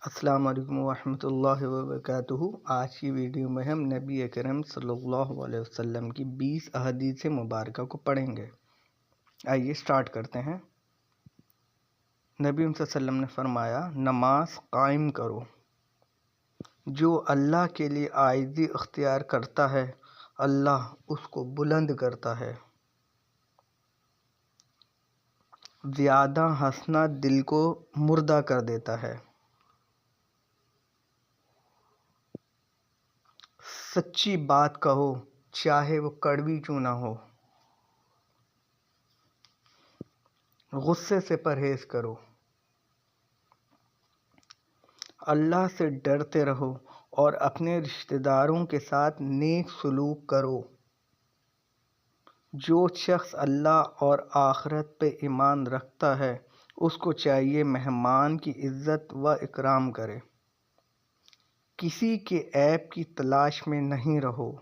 السلام علیکم ورحمۃ اللہ وبرکاتہ۔ آج کی ویڈیو میں ہم نبی اکرم صلی اللہ علیہ وسلم کی 20 احادیث مبارکہ کو پڑھیں گے۔ آئیے سٹارٹ کرتے ہیں۔ نبی صلی اللہ علیہ وسلم نے فرمایا، نماز قائم کرو۔ جو اللہ کے لیے عاجزی اختیار کرتا ہے اللہ اس کو بلند کرتا ہے۔ زیادہ ہنسنا دل کو مردہ کر دیتا ہے۔ سچی بات کہو چاہے وہ کڑوی کیوں نہ ہو۔ غصے سے پرہیز کرو۔ اللہ سے ڈرتے رہو اور اپنے رشتہ داروں کے ساتھ نیک سلوک کرو۔ جو شخص اللہ اور آخرت پہ ایمان رکھتا ہے اس کو چاہیے مہمان کی عزت و اکرام کرے۔ کسی کے عیب کی تلاش میں نہیں رہو۔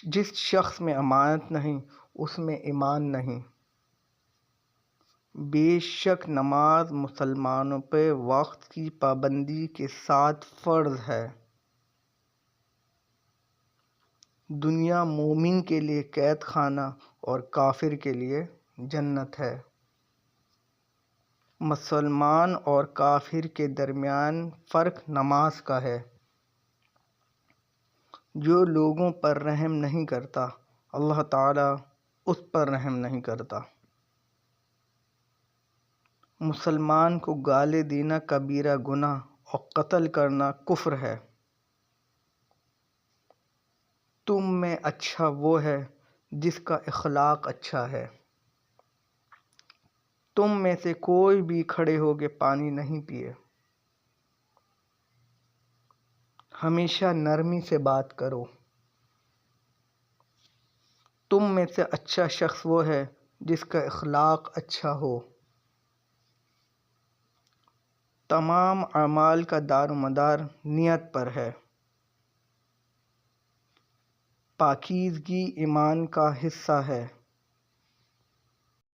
جس شخص میں امانت نہیں اس میں ایمان نہیں۔ بے شک نماز مسلمانوں پہ وقت کی پابندی کے ساتھ فرض ہے۔ دنیا مومن کے لیے قید خانہ اور کافر کے لیے جنت ہے۔ مسلمان اور کافر کے درمیان فرق نماز کا ہے۔ جو لوگوں پر رحم نہیں کرتا اللہ تعالیٰ اس پر رحم نہیں کرتا۔ مسلمان کو گالی دینا کبیرہ گناہ اور قتل کرنا کفر ہے۔ تم میں اچھا وہ ہے جس کا اخلاق اچھا ہے۔ تم میں سے کوئی بھی کھڑے ہو کے پانی نہیں پیے۔ ہمیشہ نرمی سے بات کرو۔ تم میں سے اچھا شخص وہ ہے جس کا اخلاق اچھا ہو۔ تمام اعمال کا دار و مدار نیت پر ہے۔ پاکیزگی ایمان کا حصہ ہے۔